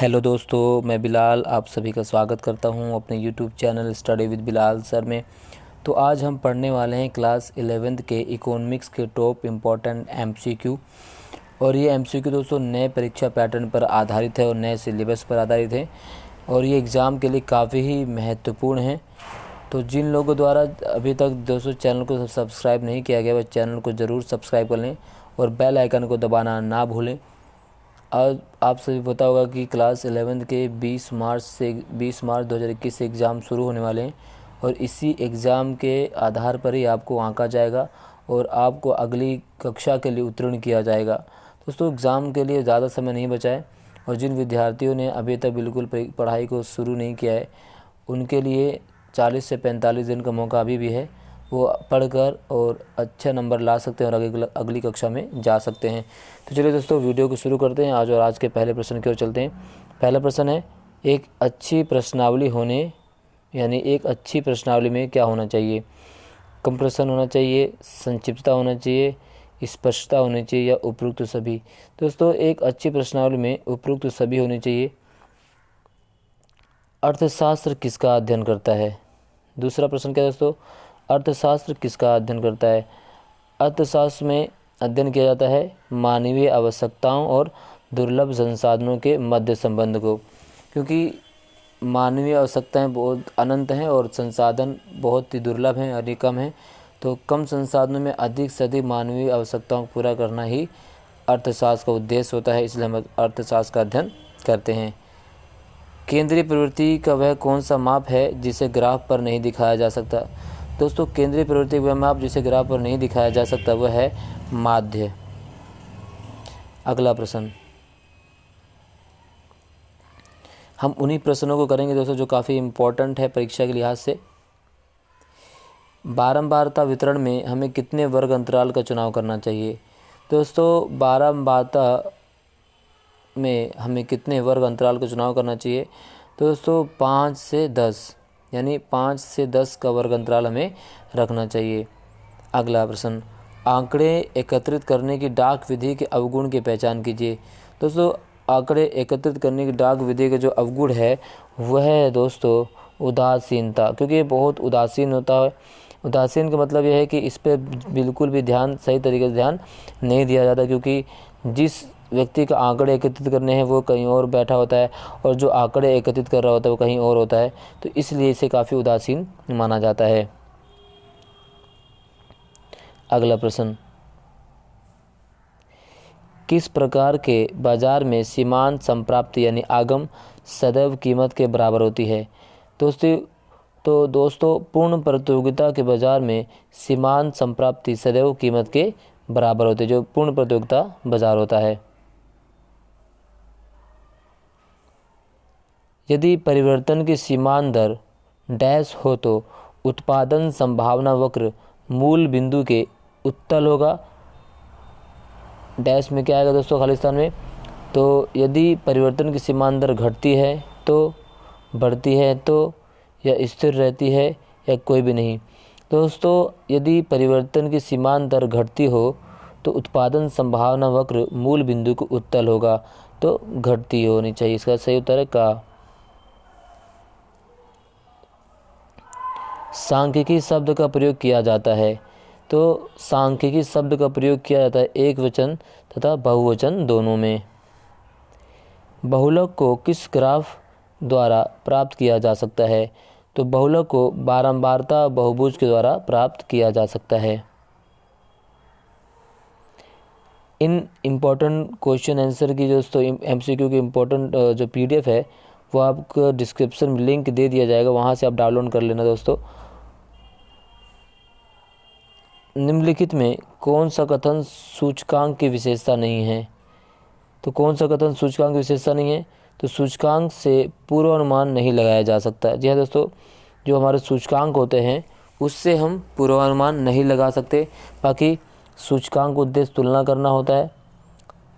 Hello दोस्तों, मैं बिलाल आप सभी का स्वागत करता हूं अपने YouTube channel study with Bilal sir में। तो आज हम पढ़ने वाले हैं क्लास 11th के इकोनॉमिक्स के टॉप इम्पॉर्टेंट एमसीक्यू। और ये एमसीक्यू दोस्तों नए परीक्षा पैटर्न पर आधारित है और नए सिलेबस पर आधारित है और ये एग्ज़ाम के लिए काफ़ी ही महत्वपूर्ण है। तो जिन लोगों द्वारा अभी तक दोस्तों चैनल को सब्सक्राइब नहीं किया गया वह चैनल को ज़रूर सब्सक्राइब कर लें और बेल आइकन को दबाना ना भूलें। आज आप सभी पता होगा कि क्लास 11th के 20 मार्च 2021 से एग्ज़ाम शुरू होने वाले हैं और इसी एग्ज़ाम के आधार पर ही आपको आंका जाएगा और आपको अगली कक्षा के लिए उत्तीर्ण किया जाएगा। दोस्तों एग्ज़ाम के लिए ज़्यादा समय नहीं बचा है और जिन विद्यार्थियों ने अभी तक बिल्कुल पढ़ाई को शुरू नहीं किया है उनके लिए 40 से 45 दिन का मौका अभी भी है। वो पढ़कर और अच्छा नंबर ला सकते हैं और अगली कक्षा में जा सकते हैं। तो चलिए दोस्तों वीडियो को शुरू करते हैं आज के पहले प्रश्न की ओर चलते हैं। पहला प्रश्न है, एक अच्छी प्रश्नावली में क्या होना चाहिए? कम प्रश्न होना चाहिए, संक्षिप्तता होना चाहिए, स्पष्टता होनी चाहिए या उपरोक्त सभी? दोस्तों एक अच्छी प्रश्नावली में उपरोक्त सभी होनी चाहिए। अर्थशास्त्र किसका अध्ययन करता है? दूसरा प्रश्न क्या है दोस्तों, अर्थशास्त्र किसका अध्ययन करता है? अर्थशास्त्र में अध्ययन किया जाता है मानवीय आवश्यकताओं और दुर्लभ संसाधनों के मध्य संबंध को, क्योंकि मानवीय आवश्यकताएं बहुत अनंत हैं और संसाधन बहुत ही दुर्लभ हैं और कम हैं। तो कम संसाधनों में अधिक से अधिक मानवीय आवश्यकताओं को पूरा करना ही अर्थशास्त्र का उद्देश्य होता है, इसलिए हम अर्थशास्त्र का अध्ययन करते हैं। केंद्रीय प्रवृत्ति का वह कौन सा माप है जिसे ग्राफ पर नहीं दिखाया जा सकता? दोस्तों केंद्रीय प्रवृत्ति वह माप जिसे ग्राफ पर नहीं दिखाया जा सकता वह है माध्य। अगला प्रश्न, हम उन्हीं प्रश्नों को करेंगे दोस्तों जो काफ़ी इम्पोर्टेंट है परीक्षा के लिहाज से। बारंबारता वितरण में हमें कितने वर्ग अंतराल का चुनाव करना चाहिए? दोस्तों बारंबारता में हमें कितने वर्ग अंतराल का चुनाव करना चाहिए? तो दोस्तों 5 से 10 यानी 5 से 10 का वर्ग अंतराल हमें रखना चाहिए। अगला प्रश्न, आंकड़े एकत्रित करने की डाक विधि के अवगुण की पहचान कीजिए। दोस्तों आंकड़े एकत्रित करने की डाक विधि का जो अवगुण है वह है दोस्तों उदासीनता, क्योंकि ये बहुत उदासीन होता है। उदासीन का मतलब यह है कि इस पर बिल्कुल भी सही तरीके से ध्यान नहीं दिया जाता, क्योंकि जिस व्यक्ति का आंकड़े एकत्रित करने हैं वो कहीं और बैठा होता है और जो आंकड़े एकत्रित कर रहा होता है वो कहीं और होता है, तो इसलिए इसे काफ़ी उदासीन माना जाता है। अगला प्रश्न, किस प्रकार के बाजार में सीमांत संप्राप्ति यानी आगम सदैव कीमत के बराबर होती है? दोस्तों पूर्ण प्रतियोगिता के बाजार में सीमांत संप्राप्ति सदैव कीमत के बराबर होती है, जो पूर्ण प्रतियोगिता बाजार होता है। यदि परिवर्तन की सीमांत दर डैश हो तो उत्पादन संभावना वक्र मूल बिंदु के उत्तल होगा। डैश में क्या आएगा दोस्तों खालिस्तान में? तो यदि परिवर्तन की सीमांत दर घटती है तो, बढ़ती है तो, या स्थिर रहती है या कोई भी नहीं। दोस्तों यदि परिवर्तन की सीमांत दर घटती हो तो उत्पादन संभावना वक्र मूल बिंदु को उत्तल होगा, तो घटती होनी चाहिए। इसका सही उत्तर है का। सांख्यिकी शब्द का प्रयोग किया जाता है। तो सांख्यिकी शब्द का प्रयोग किया जाता है एक वचन तथा बहुवचन दोनों में। बहुलक को किस ग्राफ द्वारा प्राप्त किया जा सकता है? तो बहुलक को बारंबारता बहुभुज के द्वारा प्राप्त किया जा सकता है। इन इम्पोर्टेंट क्वेश्चन आंसर की दोस्तों एमसीक्यू की इम्पोर्टेंट जो पीडीएफ है वो आपको डिस्क्रिप्शन में लिंक दे दिया जाएगा, वहाँ से आप डाउनलोड कर लेना दोस्तों। निम्नलिखित में कौन सा कथन सूचकांक की विशेषता नहीं है? तो कौन सा कथन सूचकांक की विशेषता नहीं है? तो सूचकांक से पूर्वानुमान नहीं लगाया जा सकता। जी हाँ दोस्तों, जो हमारे सूचकांक होते हैं उससे हम पूर्वानुमान नहीं लगा सकते। बाकी सूचकांक उद्देश्य तुलना करना होता है।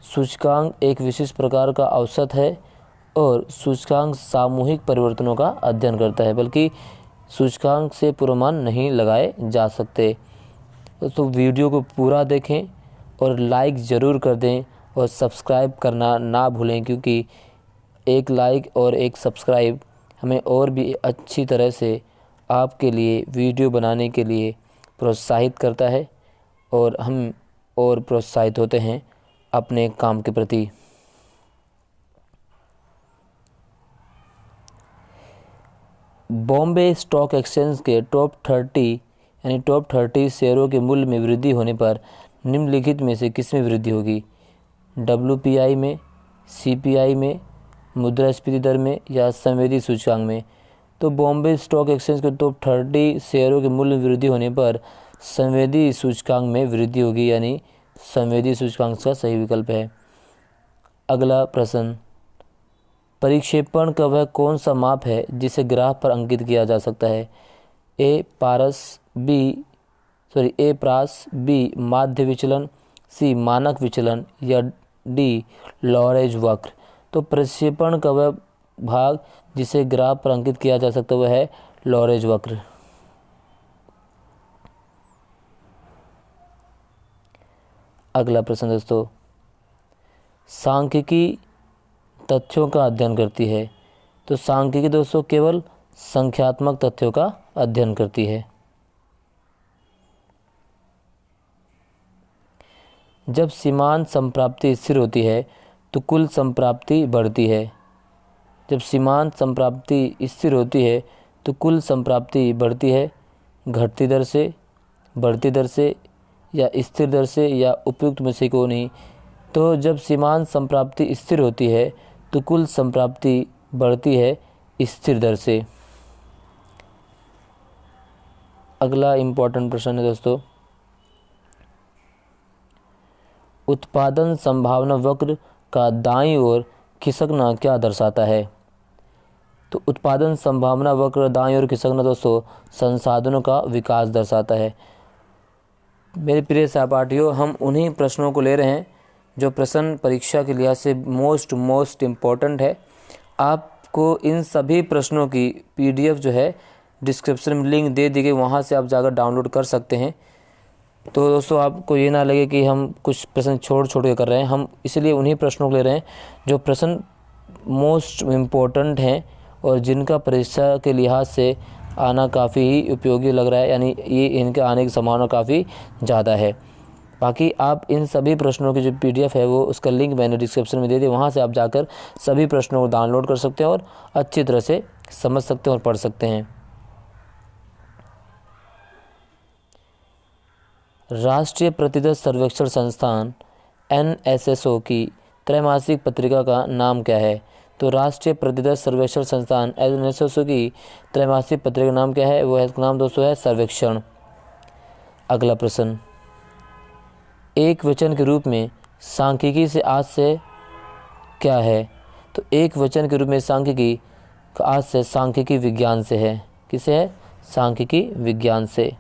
सूचकांक एक विशिष्ट प्रकार का औसत है और सूचकांक सामूहिक परिवर्तनों का अध्ययन करता है, बल्कि सूचकांक से पूर्वानुमान नहीं लगाए जा सकते। तो वीडियो को पूरा देखें और लाइक ज़रूर कर दें और सब्सक्राइब करना ना भूलें, क्योंकि एक लाइक और एक सब्सक्राइब हमें और भी अच्छी तरह से आपके लिए वीडियो बनाने के लिए प्रोत्साहित करता है और हम और प्रोत्साहित होते हैं अपने काम के प्रति। बॉम्बे स्टॉक एक्सचेंज के टॉप 30 शेयरों के मूल्य में वृद्धि होने पर निम्नलिखित में से किसमें वृद्धि होगी? WPI में, CPI में, मुद्रास्फीति दर में या संवेदी सूचकांक में? तो बॉम्बे स्टॉक एक्सचेंज के टॉप 30 शेयरों के मूल्य में वृद्धि होने पर संवेदी सूचकांक में वृद्धि होगी, यानी संवेदी सूचकांक का सही विकल्प है। अगला प्रश्न, परिक्षेपण का वह कौन सा माप है जिसे ग्राफ पर अंकित किया जा सकता है? ए प्रास, बी माध्य विचलन, सी मानक विचलन या डी लॉरेंज वक्र? तो प्रक्षेपण का वह भाग जिसे ग्राफ पर अंकित किया जा सकता है वह है लॉरेंज वक्र। अगला प्रश्न दोस्तों, सांख्यिकी तथ्यों का अध्ययन करती है। तो सांख्यिकी दोस्तों केवल संख्यात्मक तथ्यों का अध्ययन करती है। जब सीमांत संप्राप्ति स्थिर होती है तो कुल संप्राप्ति बढ़ती है। जब सीमांत संप्राप्ति स्थिर होती है तो कुल संप्राप्ति बढ़ती है घटती दर से, बढ़ती दर से या स्थिर दर से या उपयुक्त में से कोई नहीं। तो जब सीमांत संप्राप्ति स्थिर होती है तो कुल संप्राप्ति बढ़ती है स्थिर दर से। अगला इम्पोर्टेंट प्रश्न है दोस्तों, उत्पादन संभावना वक्र का दाईं ओर खिसकना क्या दर्शाता है? तो उत्पादन संभावना वक्र दाईं ओर खिसकना दोस्तों संसाधनों का विकास दर्शाता है। मेरे प्रिय सहपाठियों, हम उन्हीं प्रश्नों को ले रहे हैं जो प्रश्न परीक्षा के लिहाज से मोस्ट इम्पॉर्टेंट है। आपको इन सभी प्रश्नों की PDF जो है डिस्क्रिप्शन में लिंक दे दी गई, वहाँ से आप जाकर डाउनलोड कर सकते हैं। तो दोस्तों आपको ये ना लगे कि हम कुछ प्रश्न छोड़ के कर रहे हैं, हम इसलिए उन्हीं प्रश्नों को ले रहे हैं जो प्रश्न मोस्ट इम्पोर्टेंट हैं और जिनका परीक्षा के लिहाज से आना काफ़ी ही उपयोगी लग रहा है, यानी ये इनके आने की संभावना काफ़ी ज़्यादा है। बाकी आप इन सभी प्रश्नों की जो PDF है वो उसका लिंक मैंने डिस्क्रिप्शन में दे दिया, वहाँ से आप जाकर सभी प्रश्नों को डाउनलोड कर सकते हैं और अच्छी तरह से समझ सकते हैं और पढ़ सकते हैं। राष्ट्रीय प्रतिशत सर्वेक्षण संस्थान NSSO की त्रैमासिक पत्रिका का नाम क्या है? तो राष्ट्रीय प्रतिशत सर्वेक्षण संस्थान NSSO की त्रैमासिक पत्रिका का नाम क्या है? वो है नाम दोस्तों है सर्वेक्षण। अगला प्रश्न, एक वचन के रूप में सांख्यिकी से आज से क्या है? तो एक वचन के रूप में सांख्यिकी आज से सांख्यिकी विज्ञान से है। किसे है? सांख्यिकी विज्ञान से।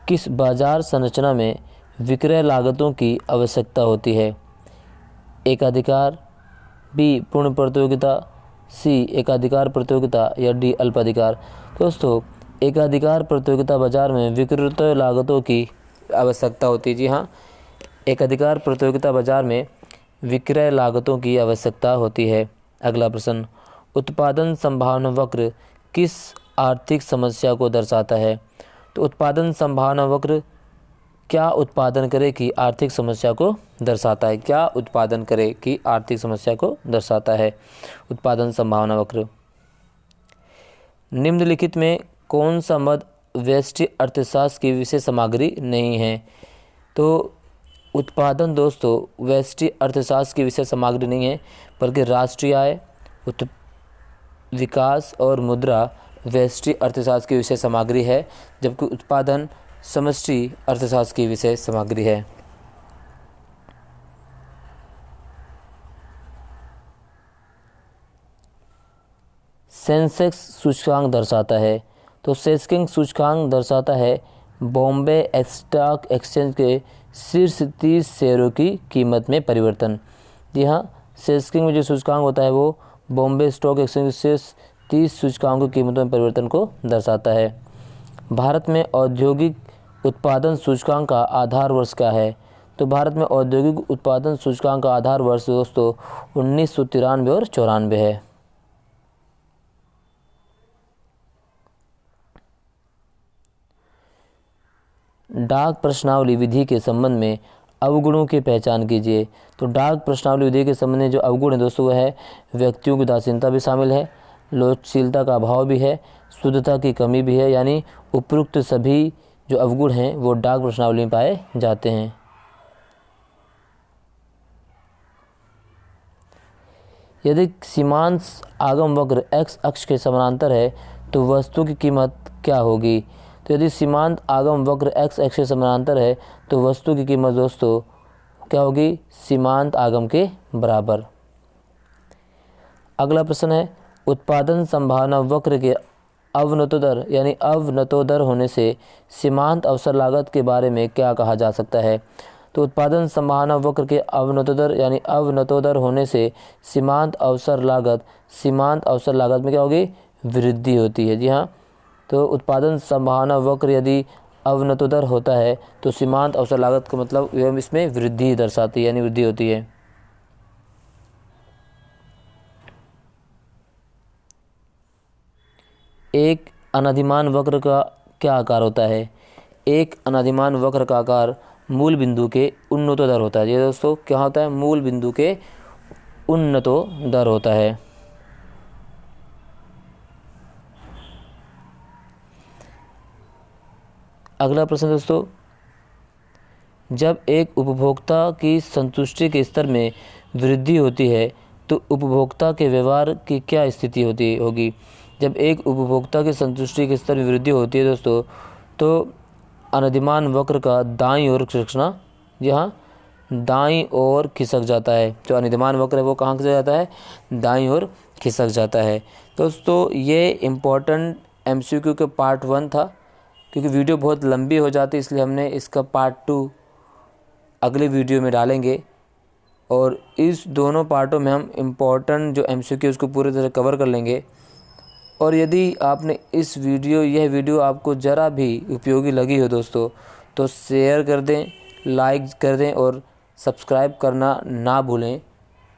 किस बाजार संरचना में विक्रय लागतों की आवश्यकता होती है? एकाधिकार, बी पूर्ण प्रतियोगिता, सी एकाधिकार प्रतियोगिता या डी अल्पाधिकार? दोस्तों एकाधिकार प्रतियोगिता बाजार में विक्रय लागतों की आवश्यकता होती है। जी हाँ, एकाधिकार प्रतियोगिता बाजार में विक्रय लागतों की आवश्यकता होती है। अगला प्रश्न, उत्पादन संभावना वक्र किस आर्थिक समस्या को दर्शाता है? तो उत्पादन संभावना वक्र क्या उत्पादन करे की आर्थिक समस्या को दर्शाता है? क्या उत्पादन करे की आर्थिक समस्या को दर्शाता है उत्पादन संभावना वक्र? निम्नलिखित में कौन सा मद व्यष्टि अर्थशास्त्र की विषय सामग्री नहीं है? तो उत्पादन दोस्तों व्यष्टि अर्थशास्त्र की विषय सामग्री नहीं है, बल्कि राष्ट्रीय आय, विकास और मुद्रा व्यष्टि अर्थशास्त्र की विषय सामग्री है, जबकि उत्पादन समष्टि अर्थशास्त्र की विषय सामग्री है। सेंसेक्स सूचकांक दर्शाता है? तो सेंसेक्स सूचकांक दर्शाता है बॉम्बे स्टॉक एक्सचेंज के शीर्ष 30 शेयरों की कीमत में परिवर्तन। जी हाँ, सेंसेक्स में जो सूचकांक होता है वो बॉम्बे स्टॉक एक्सचेंज के शीर्ष 30 सूचकांकों की कीमतों में परिवर्तन को दर्शाता है। भारत में औद्योगिक उत्पादन सूचकांक का आधार वर्ष क्या है? तो भारत में औद्योगिक उत्पादन सूचकांक का आधार वर्ष दोस्तों 1993 और 94 है। डाक प्रश्नावली विधि के संबंध में अवगुणों की पहचान कीजिए। तो डाक प्रश्नावली विधि के संबंध में जो अवगुण है दोस्तों वह है व्यक्तियों की उदासीनता भी शामिल है, लोचशीलता का अभाव भी है, शुद्धता की कमी भी है, यानी उपरोक्त सभी जो अवगुण हैं वो डाक प्रश्नावली में पाए जाते हैं। यदि सीमांत आगम वक्र x अक्ष के समानांतर है तो वस्तु की कीमत क्या होगी। तो यदि सीमांत आगम वक्र x अक्ष के समानांतर है तो वस्तु की कीमत दोस्तों क्या होगी, सीमांत आगम के बराबर। अगला प्रश्न है उत्पादन संभावना वक्र के अवनतोदर यानी अवनतोदर होने से सीमांत अवसर लागत के बारे में क्या कहा जा सकता है। तो उत्पादन संभावना वक्र के अवनतोदर यानी अवनतोदर होने से सीमांत अवसर लागत में क्या होगी, वृद्धि होती है। जी हाँ, तो उत्पादन संभावना वक्र यदि अवनतोदर होता है तो सीमांत अवसर लागत का मतलब एवं इसमें वृद्धि दर्शाती है, यानी वृद्धि होती है। एक अनादिमान वक्र का क्या आकार होता है। एक अनादिमान वक्र का आकार मूल बिंदु के उन्नतोदर होता है। ये दोस्तों क्या होता है, मूल बिंदु के उन्नतोदर होता है। अगला प्रश्न दोस्तों, जब एक उपभोक्ता की संतुष्टि के स्तर में वृद्धि होती है तो उपभोक्ता के व्यवहार की क्या स्थिति होगी। जब एक उपभोक्ता की संतुष्टि के स्तर में वृद्धि होती है दोस्तों तो अनादिमान वक्र का दाईं ओर खिसकना, जी हाँ, दाईं ओर खिसक जाता है। जो अनादिमान वक्र है वो कहाँ खिसक जाता है, दाईं ओर खिसक जाता है। दोस्तों ये इम्पोर्टेंट MCQ के पार्ट 1 था, क्योंकि वीडियो बहुत लंबी हो जाती है इसलिए हमने इसका पार्ट 2 अगले वीडियो में डालेंगे, और इस दोनों पार्टों में हम इम्पोर्टेंट जो MCQ उसको पूरी तरह कवर कर लेंगे। और यदि आपने यह वीडियो आपको ज़रा भी उपयोगी लगी हो दोस्तों तो शेयर कर दें, लाइक कर दें और सब्सक्राइब करना ना भूलें,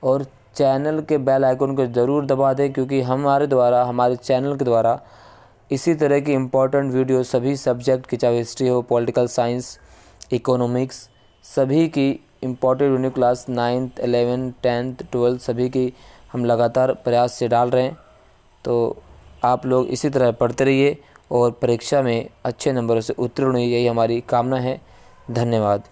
और चैनल के बेल आइकन को ज़रूर दबा दें, क्योंकि हमारे चैनल के द्वारा इसी तरह की इम्पोर्टेंट वीडियो सभी सब्जेक्ट की, चाहे हिस्ट्री हो, पॉलिटिकल साइंस, इकोनॉमिक्स, सभी की important video class 9th 11th 10th 12th सभी की हम लगातार प्रयास से डाल रहे हैं। तो आप लोग इसी तरह पढ़ते रहिए और परीक्षा में अच्छे नंबरों से उत्तीर्ण होइए, यही हमारी कामना है। धन्यवाद।